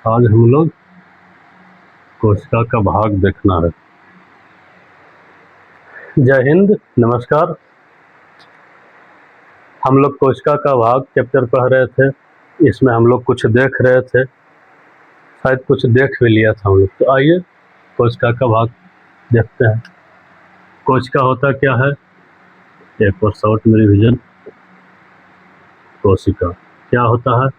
आज हम लोग कोशिका का भाग देखना है। जय हिंद, नमस्कार। हम लोग कोशिका का भाग चैप्टर पढ़ रहे थे। इसमें हम लोग कुछ देख रहे थे, शायद कुछ देख भी लिया था हम लोग। तो आइए कोशिका का भाग देखते हैं। कोशिका होता क्या है, एक और शॉर्ट में रिवीजन। कोशिका क्या होता है?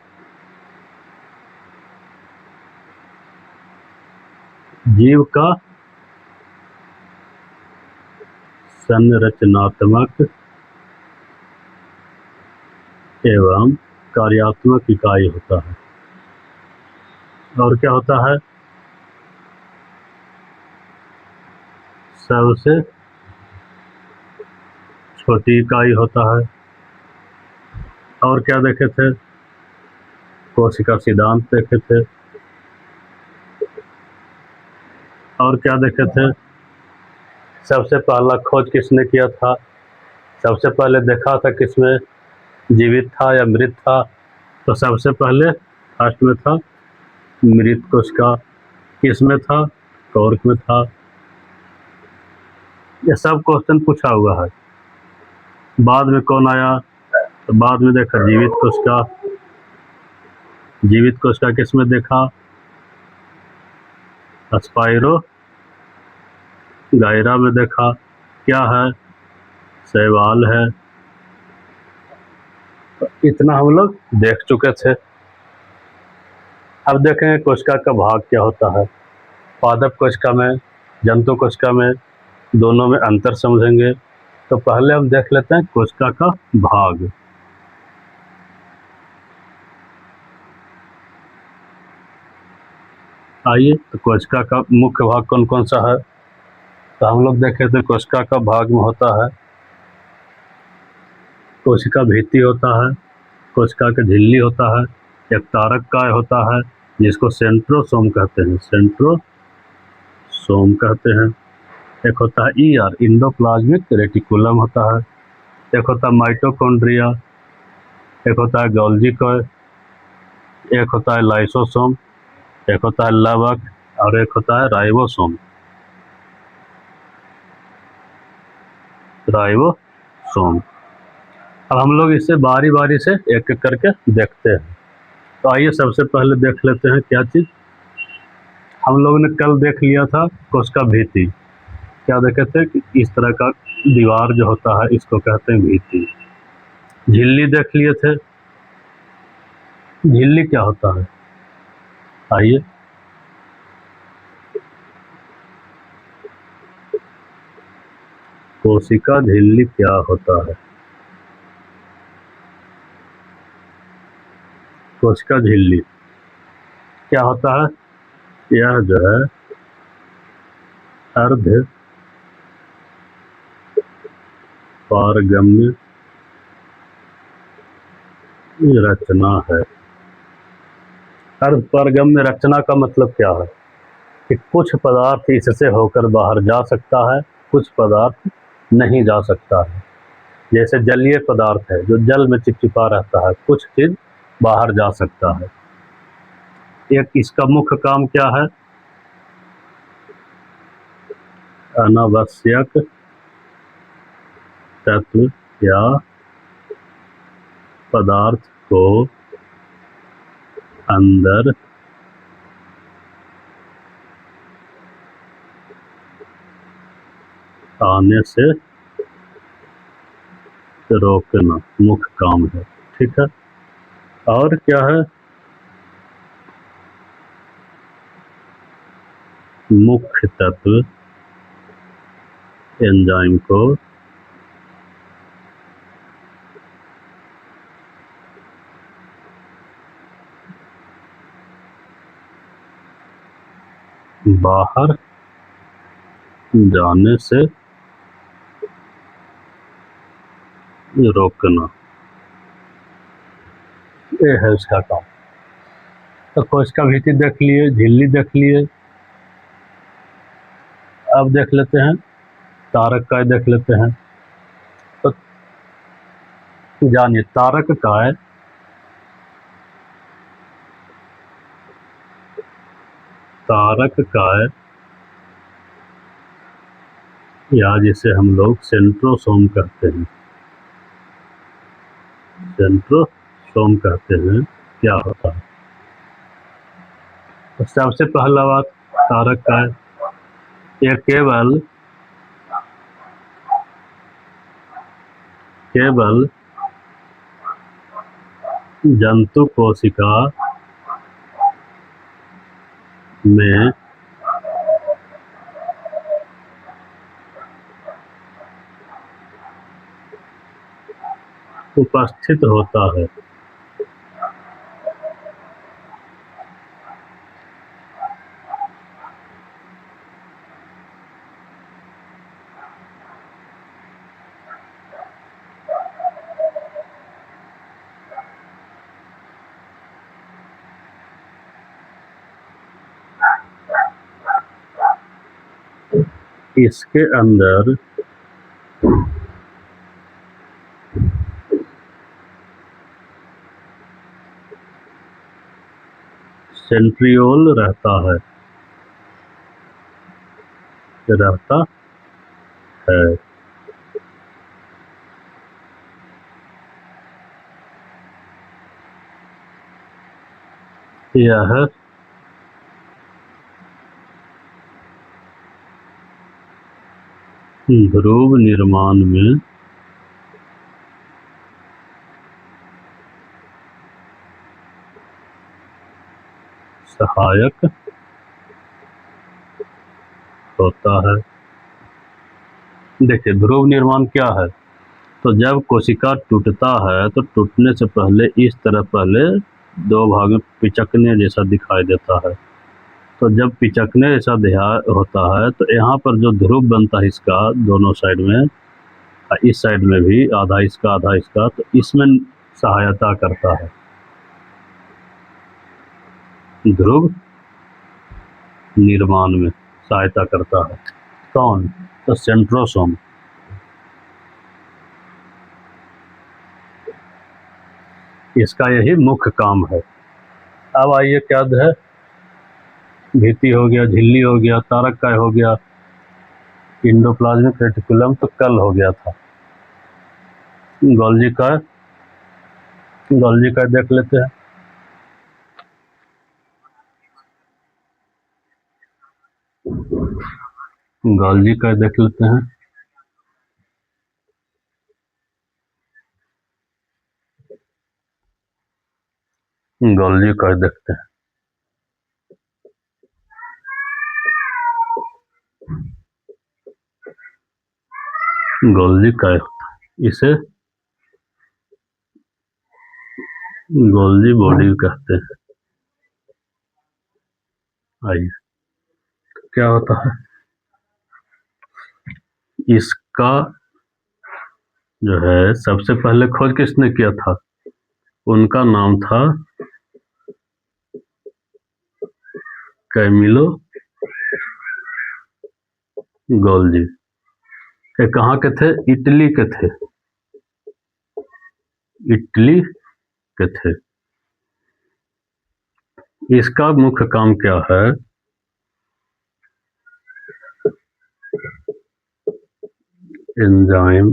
जीव का संरचनात्मक एवं कार्यात्मक इकाई होता है। और क्या होता है? सबसे छोटी इकाई होता है। और क्या देखे थे? कोशिका सिद्धांत देखे थे। और क्या देखे थे? सबसे पहला खोज किसने किया था? सबसे पहले देखा था किसमें, जीवित था या मृत था? तो सबसे पहले फर्स्ट में था मृत कोशिका। किसमें था? कॉर्क में था। ये सब क्वेश्चन पूछा हुआ है। बाद में कौन आया? तो बाद में देखा जीवित कोशिका। जीवित कोशिका किसमें देखा? स्पाइरो गायरा में देखा। क्या है? शैवाल है। तो इतना हम लोग देख चुके थे। अब देखेंगे कोशिका का भाग क्या होता है। पादप कोशिका में, जंतु कोशिका में, दोनों में अंतर समझेंगे। तो पहले हम देख लेते हैं कोशिका का भाग। आइए, तो कोशिका का मुख्य भाग कौन कौन सा है? तो हम लोग देखे थे कोशिका का भाग में होता है कोशिका भित्ति होता है, कोशिका का झिल्ली होता है, एक तारक काय होता है जिसको सेंट्रोसोम कहते हैं, सेंट्रोसोम कहते हैं। एक होता है ईआर, इंडोप्लाज्मिक रेटिकुलम होता है। एक होता है माइटोकॉन्ड्रिया। एक होता है गोल्गी कॉय। एक होता है लाइसोसोम। एक होता है लवक और एक होता है राइबोसोम। राइबोसोम। अब हम लोग इसे बारी बारी से एक एक करके देखते हैं। तो आइए सबसे पहले देख लेते हैं क्या चीज़। हम लोगों ने कल देख लिया था कोशिका भित्ति। क्या देखे थे कि इस तरह का दीवार जो होता है इसको कहते हैं भित्ति। झिल्ली देख लिए थे। झिल्ली क्या होता है? आइए, कोशिका झिल्ली क्या होता है? कोशिका झिल्ली क्या होता है? यह जो है अर्ध पारगम्य रचना है। अर्ध पारगम्य रचना का मतलब क्या है कि कुछ पदार्थ इससे होकर बाहर जा सकता है, कुछ पदार्थ नहीं जा सकता है। जैसे जलीय पदार्थ है जो जल में चिपचिपा रहता है, कुछ चीज बाहर जा सकता है। एक इसका मुख्य काम क्या है? अनावश्यक तत्व या पदार्थ को अंदर आने से रोकना मुख्य काम है। ठीक है। और क्या है? मुख्य तत्व एंजाइम को बाहर जाने से रोकना, ये है उसका काम। तो कोशिका भित्ति देख लिए, झिल्ली देख लिए। अब देख लेते हैं तारक काय देख लेते हैं। तो जानिए तारक काय तारक काय, या जिसे हम लोग सेंट्रोसोम कहते हैं, सेंट्रोसोम कहते हैं, क्या होता है? तो सबसे पहला बात, तारक काय ये केवल जंतु कोशिका में उपस्थित होता है। इसके अंदर सेंट्रियोल रहता है, यह ध्रुव निर्माण में सहायक होता है। देखिए ध्रुव निर्माण क्या है, तो जब कोशिका टूटता है तो टूटने से पहले इस तरह पहले दो भाग में पिचकने जैसा दिखाई देता है। तो जब पिचकने जैसा होता है तो यहाँ पर जो ध्रुव बनता है इसका दोनों साइड में, इस साइड में भी आधा इसका आधा इसका, तो इसमें सहायता करता है ध्रुव निर्माण में सहायता करता है। कौन? तो सेंट्रोसोम। इसका यही मुख्य काम है। अब आइए क्या है, भित्ति हो गया, झिल्ली हो गया, तारक काय हो गया, इंडोप्लाज्मिक रेटिकुलम तो कल हो गया था। गोल्जी काय देख लेते हैं। गोल्जी काय देख लेते हैं। गोल्जी काय देखते हैं। गोल्जी काय, इसे गोल्जी बॉडी कहते हैं। आइए क्या होता है, इसका जो है सबसे पहले खोज किसने किया था, उनका नाम था कैमिलो गोल्जी। ये कहाँ के थे? इटली के थे, इटली के थे। इसका मुख्य काम क्या है, एंजाइम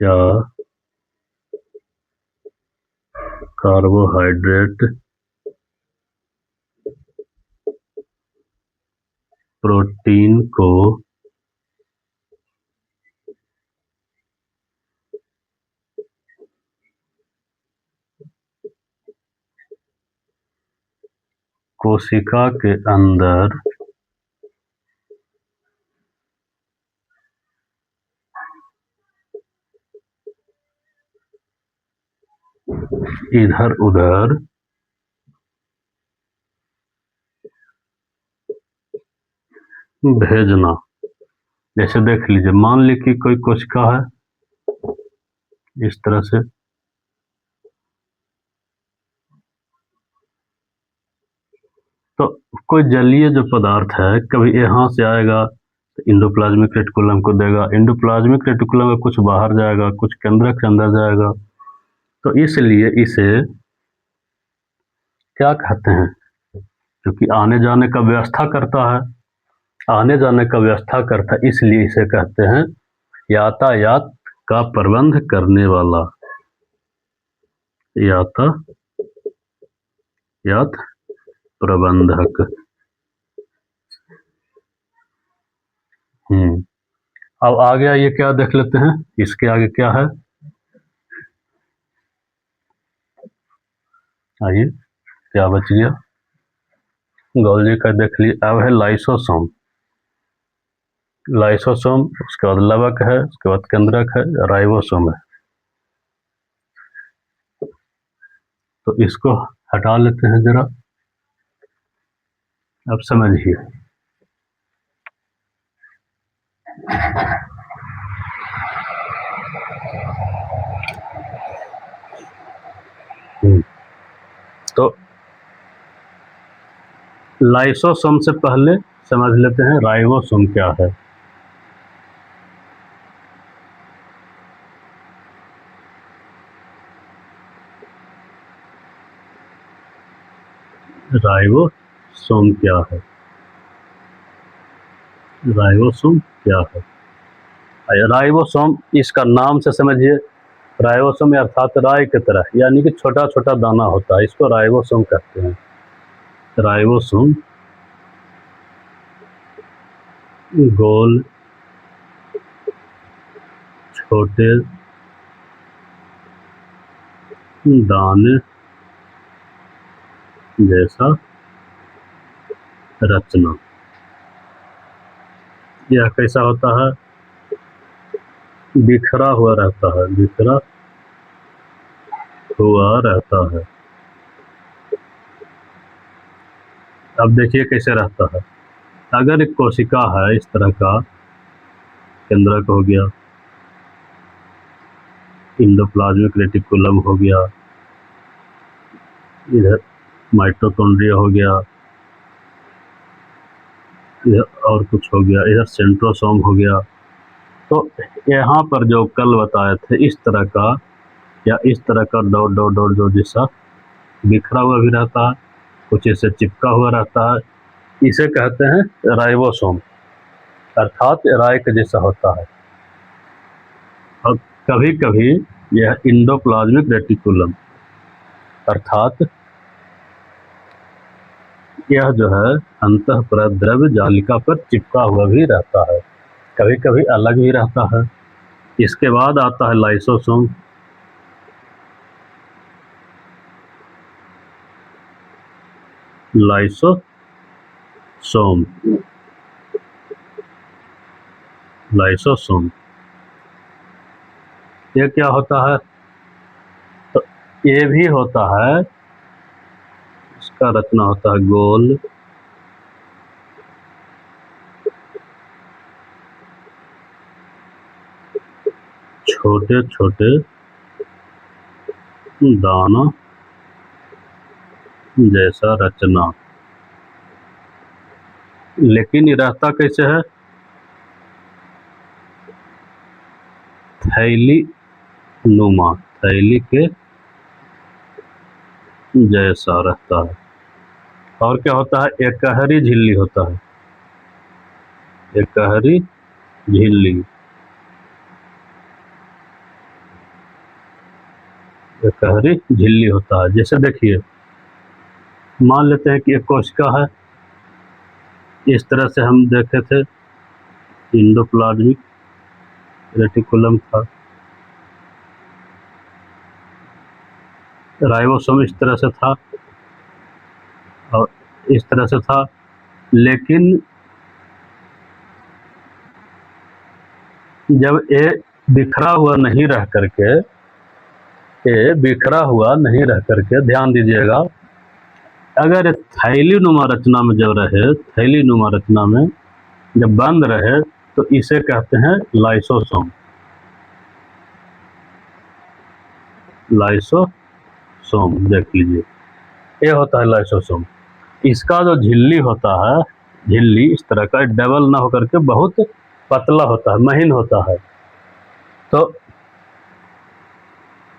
या कार्बोहाइड्रेट प्रोटीन को कोशिका के अंदर इधर उधर भेजना। जैसे देख लीजिए, मान ली कि कोई कोशिका है इस तरह से, तो कोई जलीय जो पदार्थ है कभी यहाँ से आएगा तो इंडोप्लाज्मिक रेटिकुलम को देगा, इंडोप्लाज्मिक रेटिकुलम में कुछ बाहर जाएगा, कुछ केंद्रक के अंदर जाएगा। तो इसलिए इसे क्या कहते हैं, क्योंकि आने जाने का व्यवस्था करता है, आने जाने का व्यवस्था करता है, इसलिए इसे कहते हैं यातायात का प्रबंध करने वाला, यातायात प्रबंधक। अब आगे आइए क्या देख लेते हैं, इसके आगे क्या है, आइए क्या बच गया, गोल्जी का देख लीजिए। अब है लाइसोसोम, लाइसोसोम, उसके बाद लवक है, उसके बाद केंद्रक है, राइबोसोम है। तो इसको हटा लेते हैं जरा, अब समझिए। तो लाइसोसोम से पहले समझ लेते हैं राइबोसोम क्या है। राइबोसोम क्या है, राइबोसोम क्या है? राइबोसोम, इसका नाम से समझिए, राइबोसोम अर्थात राई की तरह, यानी कि छोटा छोटा दाना होता है, इसको राइबोसोम कहते हैं। राइबोसोम गोल छोटे दाने जैसा रचना। यह कैसा होता है? बिखरा हुआ रहता है, बिखरा हुआ रहता है। अब देखिए कैसे रहता है। अगर एक कोशिका है इस तरह का, केंद्रक हो गया, इंडोप्लाज्मिक रेटिकुलम हो गया, इधर माइटोकॉन्ड्रिया हो गया, इधर और कुछ हो गया, इधर सेंट्रोसोम हो गया। तो यहाँ पर जो कल बताए थे इस तरह का, या इस तरह का डॉट डॉट डॉट जो जैसा बिखरा हुआ भी रहता है, कुछ इससे चिपका हुआ रहता है, इसे कहते हैं राइबोसोम, अर्थात राई के जैसा होता है। और कभी कभी यह इंडोप्लाज्मिक रेटिकुलम, अर्थात यह जो है अंतःपरद्रव्य जालिका पर चिपका हुआ भी रहता है, कभी कभी अलग भी रहता है। इसके बाद आता है लाइसोसोम। लाइसोसोम, लाइसोसोम ये क्या होता है? तो ये भी होता है, इसका रचना होता है गोल छोटे छोटे दाना जैसा रचना। लेकिन ये रहता कैसे है? थैली नुमा, थैली के जैसा रहता है। और क्या होता है? एकहरी झिल्ली होता है, एकहरी झिल्ली, एकहरी झिल्ली होता है। जैसे देखिए, मान लेते हैं कि एक कोशिका है, इस तरह से हम देखे थे, इंडोप्लाज्मिक रेटिकुलम था, राइबोसोम इस तरह से था और इस तरह से था। लेकिन जब ये बिखरा हुआ नहीं रह करके, ये बिखरा हुआ नहीं रह करके, ध्यान दीजिएगा, अगर थैली नुमा रचना में जब रहे, थैली नुमा रचना में जब बंद रहे, तो इसे कहते हैं लाइसोसोम, लाइसोसोम। देख लीजिए, ये होता है लाइसोसोम। इसका जो झिल्ली होता है, झिल्ली इस तरह का डबल ना होकर के बहुत पतला होता है, महीन होता है। तो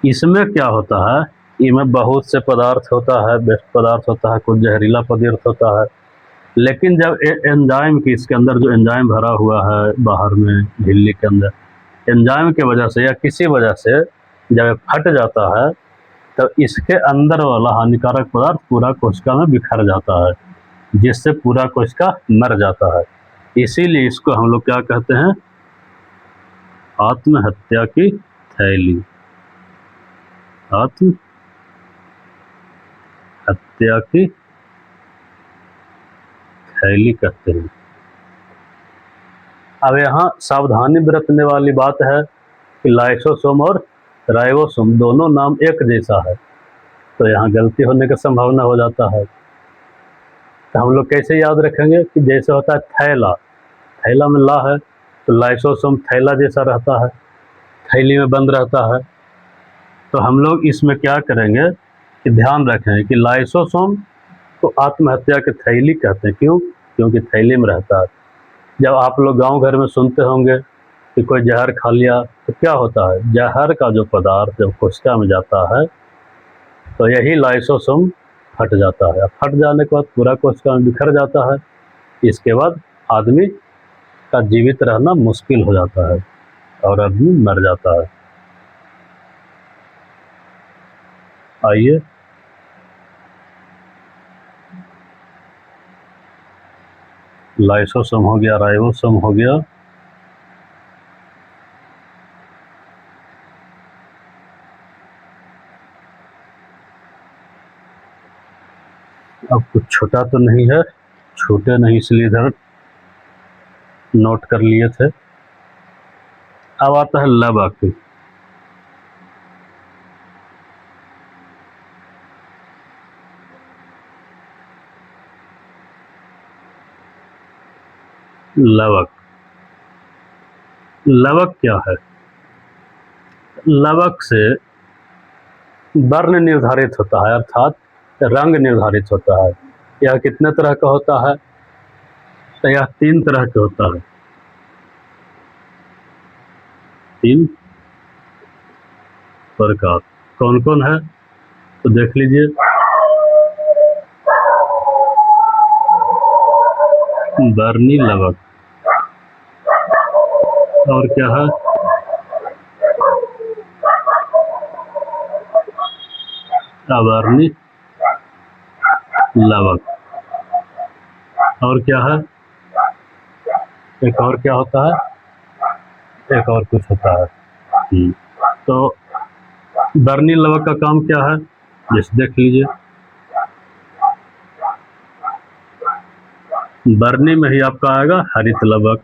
इसमें क्या होता है इनमें बहुत से पदार्थ होता है, बेस्ट पदार्थ होता है, कुछ जहरीला पदार्थ होता है। लेकिन जब एंजाइम की इसके अंदर जो एंजाइम भरा हुआ है बाहर में झिल्ली के अंदर, एंजाइम की वजह से या किसी वजह से जब ये फट जाता है तो इसके अंदर वाला हानिकारक पदार्थ पूरा कोशिका में बिखर जाता है, जिससे पूरा कोशिका मर जाता है। इसीलिए इसको हम लोग क्या कहते हैं, आत्महत्या की थैली। आत्महत्या की थैली कहते हैं। अब यहाँ सावधानी बरतने वाली बात है कि लाइसोसोम और राइबोसोम दोनों नाम एक जैसा है, तो यहाँ गलती होने की संभावना हो जाता है। तो हम लोग कैसे याद रखेंगे कि जैसे होता है थैला, थैला में ला है तो लाइसोसोम थैला जैसा रहता है, थैली में बंद रहता है। तो हम लोग इसमें क्या करेंगे कि ध्यान रखें कि लाइसोसोम को आत्महत्या की थैली कहते हैं। क्यों? क्योंकि थैली में रहता है। जब आप लोग गांव घर में सुनते होंगे कि कोई जहर खा लिया, तो क्या होता है, जहर का जो पदार्थ जब कोशिका में जाता है तो यही लाइसोसोम फट जाता है। फट जाने के बाद पूरा कोशिका में बिखर जाता है। इसके बाद आदमी का जीवित रहना मुश्किल हो जाता है और आदमी मर जाता है। आइए लाइसोसोम हो गया, राइबोसोम हो गया, अब कुछ छोटा तो नहीं है, छोटे नहीं इसलिए इधर नोट कर लिए थे। अब आता है लवक। लवक, लवक क्या है? लवक से वर्ण निर्धारित होता है, अर्थात रंग निर्धारित होता है। यह कितने तरह का होता है? तो यह 3 तरह का होता है। 3 प्रकार। कौन कौन है तो देख लीजिए। वर्णी लवक, और क्या है? अवर्णी लवक, और क्या है? एक और क्या होता है? एक और कुछ होता है। तो वर्णी लवक का काम क्या है, जैसे देख लीजिए। वर्णी में ही आपका आएगा हरित लवक।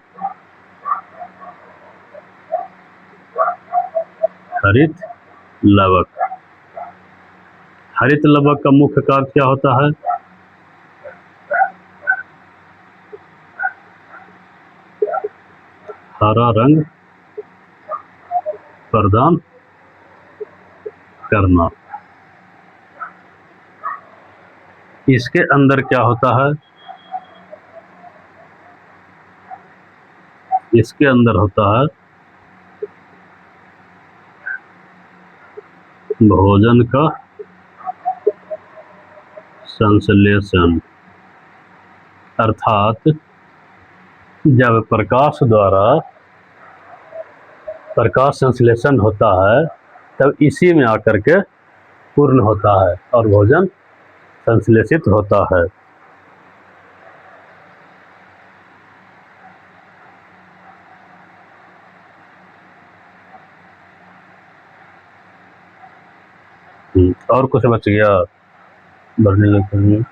हरित लवक, हरित लवक का मुख्य कार्य क्या होता है? हरा रंग प्रदान करना। इसके अंदर क्या होता है? इसके अंदर होता है भोजन का संश्लेषण, अर्थात जब प्रकाश द्वारा प्रकाश संश्लेषण होता है तब इसी में आकर के पूर्ण होता है और भोजन संश्लेषित होता है। और कुछ बच गया बढ़ने लगते हैं।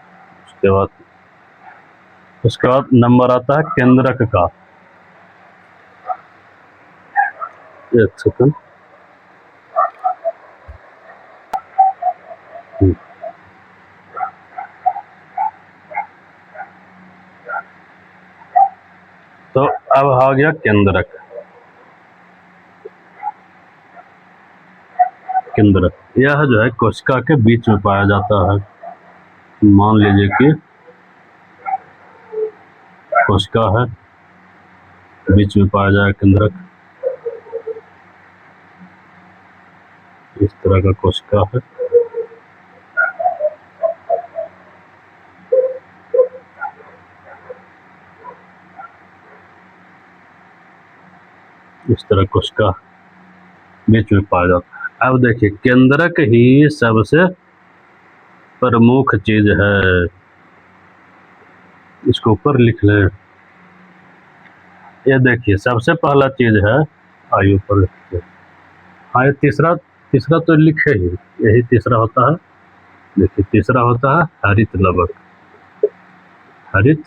उसके बाद नंबर आता है केंद्रक का। एक सेकंड। तो अब आ गया केंद्रक। केंद्रक यह जो है कोशिका के बीच में पाया जाता है। मान लीजिए कि कोशिका है, बीच में पाया जाए केंद्रक। इस तरह का कोशिका है, इस तरह कोशिका बीच में पाया जाता है। अब देखिए केंद्रक ही सबसे प्रमुख चीज है, इसको ऊपर लिख लें। ये देखिए सबसे पहला चीज है, आइए ऊपर लिखते हैं। हाँ ये तीसरा तीसरा तो लिखे ही, यही तीसरा होता है। देखिए तीसरा होता है हरित लवक। हरित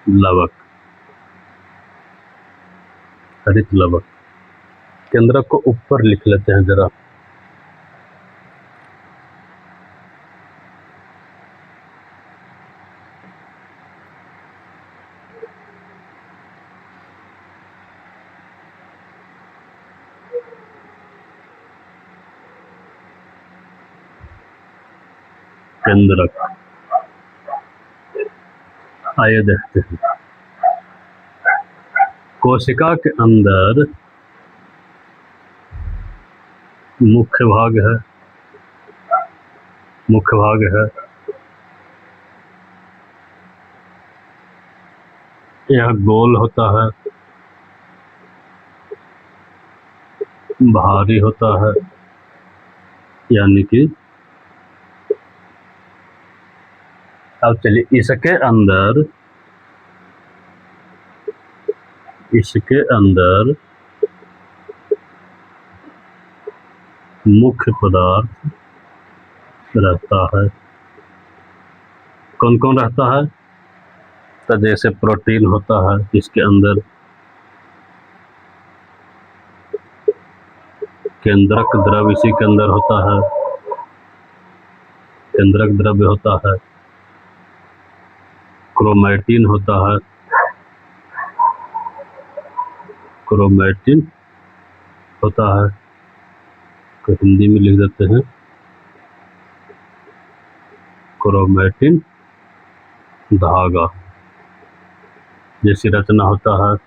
लवक, हरित लवक। केंद्रक को ऊपर लिख लेते हैं जरा। केंद्रक, आइए देखते हैं। कोशिका के अंदर मुख्य भाग है, मुख्य भाग है। यह गोल होता है, भारी होता है, यानी कि अब चलिए इसके अंदर मुख्य पदार्थ रहता है। कौन कौन रहता है? तो जैसे प्रोटीन होता है इसके अंदर, केंद्रक द्रव्य इसी के अंदर होता है, केंद्रक द्रव्य होता है। क्रोमैटिन होता है, क्रोमैटिन होता है, तो हिंदी में लिख देते हैं क्रोमैटिन धागा जैसी रचना होता है।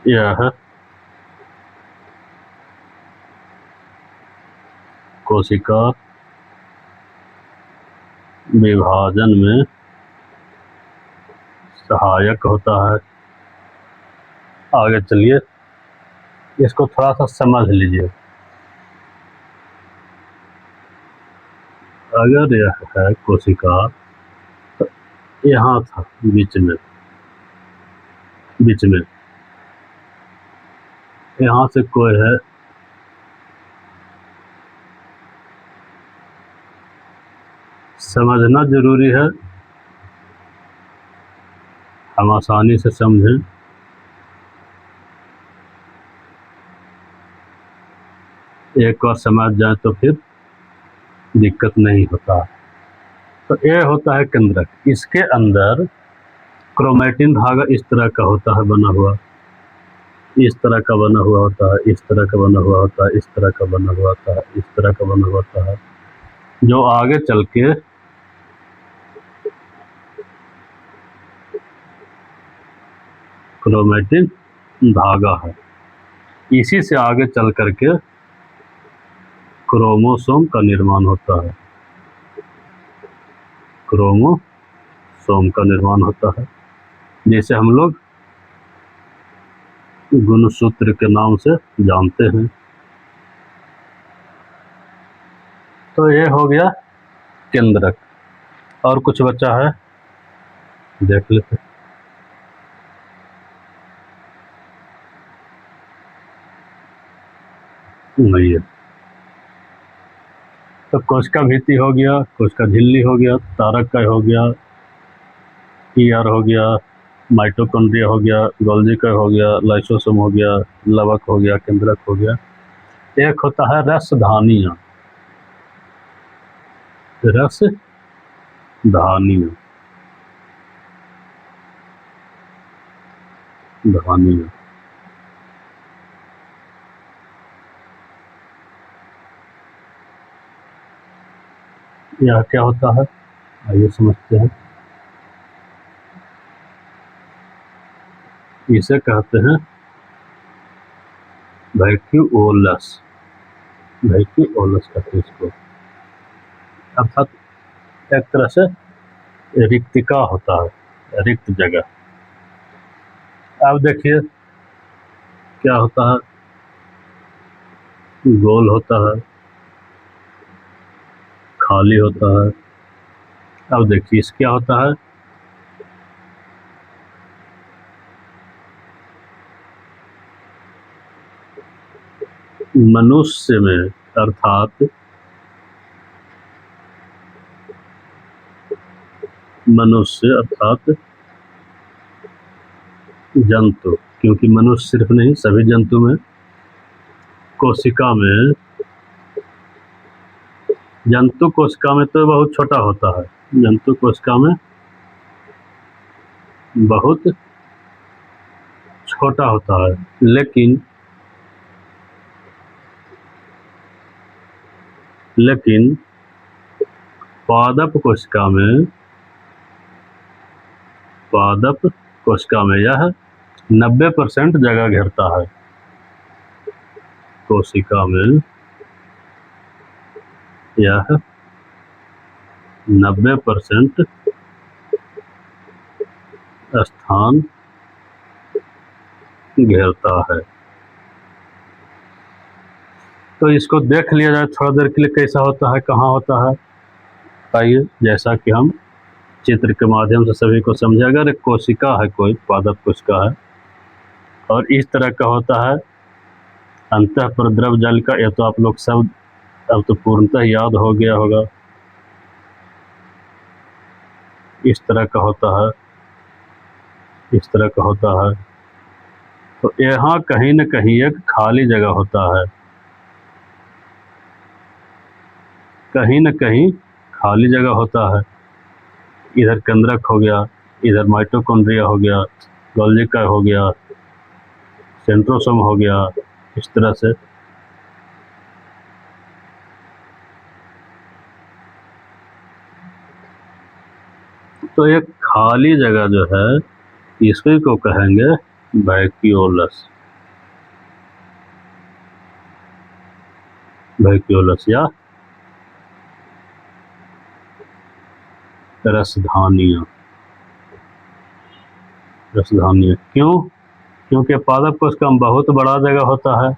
यह है कोशिका विभाजन में सहायक होता है। आगे चलिए इसको थोड़ा सा समझ लीजिए। अगर यह है कोशिका, तो यहाँ था बीच में यहाँ से कोई है, समझना जरूरी है, हम आसानी से समझें। एक बार समझ जाए तो फिर दिक्कत नहीं होता। तो ये होता है केंद्रक। इसके अंदर क्रोमैटिन धागा इस तरह का होता है बना हुआ, इस तरह का बना हुआ होता है, इस तरह का बना हुआ होता है, इस तरह का बना हुआ होता है, इस तरह का बना हुआ होता है, जो आगे चल के क्रोमैटिन धागा है। इसी से आगे चल करके क्रोमोसोम का निर्माण होता है, क्रोमोसोम का निर्माण होता है, जैसे हम लोग गुणसूत्र के नाम से जानते हैं। तो ये हो गया केंद्रक। और कुछ बचा है, देख लेते। नहीं है तो कोशिका भित्ति हो गया, कोशिका झिल्ली हो गया, तारक हो गया, ईआर हो गया, माइटोकॉन्ड्रिया हो गया, गोल्गी कय हो गया, लाइसोसोम हो गया, लवक हो गया, केंद्रक हो गया। एक होता है रसधानियाँ, रसधानियाँ, धानियाँ। यह क्या होता है, आइए समझते हैं। इसे कहते हैं वैक्यूओलस, वैक्यूओलस कहते हैं इसको। अर्थात एक तरह से रिक्तिका होता है, रिक्त जगह। अब देखिए क्या होता है, गोल होता है, खाली होता है। अब देखिए इस क्या होता है, मनुष्य में अर्थात मनुष्य अर्थात जंतु, क्योंकि मनुष्य सिर्फ नहीं सभी जंतु में, कोशिका में, जंतु कोशिका में तो बहुत छोटा होता है, जंतु कोशिका में बहुत छोटा होता है, लेकिन पादप कोशिका में यह 90% जगह घेरता है। कोशिका में यह 90% स्थान घेरता है। तो इसको देख लिया जाए थोड़ा देर के लिए, कैसा होता है, कहाँ होता है। आइए, जैसा कि हम चित्र के माध्यम से सभी को समझे, अगर एक कोशिका है, कोई पादप कोशिका है और इस तरह का होता है अंतःप्रद्रव जल का, यह तो आप लोग सब अब तो पूर्णतः याद हो गया होगा। इस तरह का होता है, इस तरह का होता है। तो यहाँ कहीं न कहीं एक खाली जगह होता है, कहीं न कहीं खाली जगह होता है। इधर केंद्रक हो गया, इधर माइटोकॉन्ड्रिया हो गया, गोल्गी हो गया, सेंट्रोसोम हो गया, इस तरह से। तो एक खाली जगह जो है इसी को कहेंगे वैक्यूलस, वैक्यूलस या रसधानियाँ। रसधानियाँ क्यों? क्योंकि पादप कोशिका में बहुत बड़ा जगह होता है,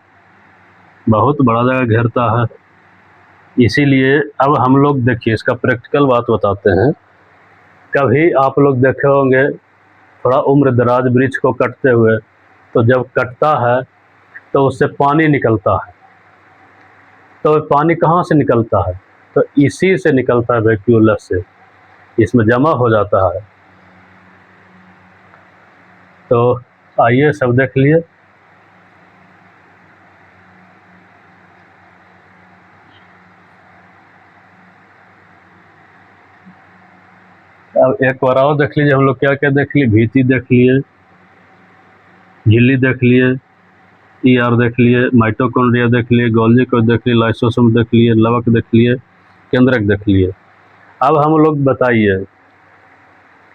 बहुत बड़ा जगह घेरता है, इसीलिए। अब हम लोग देखिए इसका प्रैक्टिकल बात बताते हैं। कभी आप लोग देखे होंगे थोड़ा उम्र दराज वृक्ष को कटते हुए, तो जब कटता है तो उससे पानी निकलता है। तो पानी कहाँ से निकलता है? तो इसी से निकलता है, वैक्यूलस से, इसमें जमा हो जाता है। तो आइए सब देख लिए। अब एक बार और देख लीजिए, हम लोग क्या क्या देख लिए, भीति देख लिए, झिल्ली देख लिए, ईआर देख लिए, माइटोकॉन्ड्रिया देख लिए, गोल्गी कोश देख लिए, लाइसोसोम देख लिए, लवक देख लिए, केंद्रक देख लिए। अब हम लोग बताइए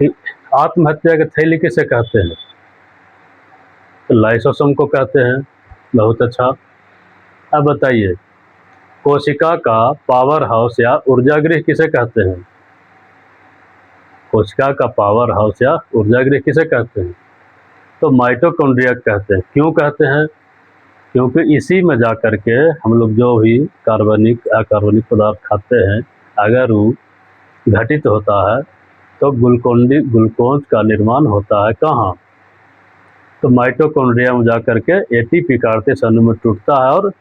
कि आत्महत्या के थैली किसे कहते हैं? तो लाइसोसोम को कहते हैं। बहुत अच्छा। अब बताइए कोशिका का पावर हाउस या ऊर्जागृह किसे कहते हैं? कोशिका का पावर हाउस या ऊर्जागृह किसे कहते हैं? तो माइटोकॉन्ड्रिया कहते हैं। क्यों कहते हैं? क्योंकि इसी में जा कर के हम लोग जो भी कार्बनिक अकार्बनिक पदार्थ खाते हैं, अगर वो घटित होता है तो ग्लूकोज का निर्माण होता है कहाँ? तो माइटोकॉन्ड्रिया में जा कर के एटीपी का 38 अणु में टूटता है और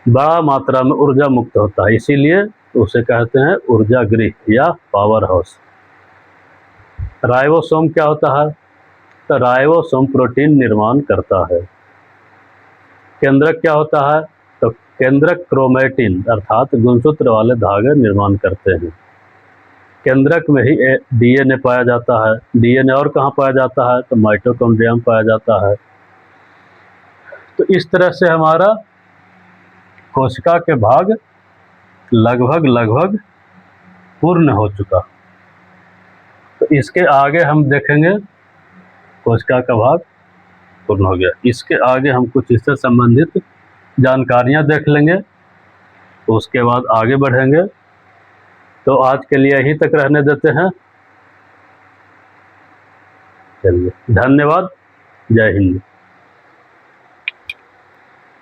बड़ा मात्रा में ऊर्जा मुक्त होता है, इसीलिए उसे कहते हैं ऊर्जा गृह या पावर हाउस। राइबोसोम क्या होता है? तो राइबोसोम प्रोटीन निर्माण करता है। केंद्रक क्या होता है? तो केंद्रक क्रोमैटिन अर्थात गुणसूत्र वाले धागे निर्माण करते हैं। केंद्रक में ही डीएनए पाया जाता है। डीएनए और कहाँ पाया जाता है? तो माइटोकॉन्ड्रिया में पाया जाता है। तो इस तरह से हमारा कोशिका के भाग लगभग पूर्ण हो चुका। तो इसके आगे हम देखेंगे कोशिका का भाग पूर्ण हो गया। इसके आगे हम कुछ इससे संबंधित जानकारियां देख लेंगे, उसके बाद आगे बढ़ेंगे। तो आज के लिए यहीं तक रहने देते हैं। चलिए, धन्यवाद। जय हिंद।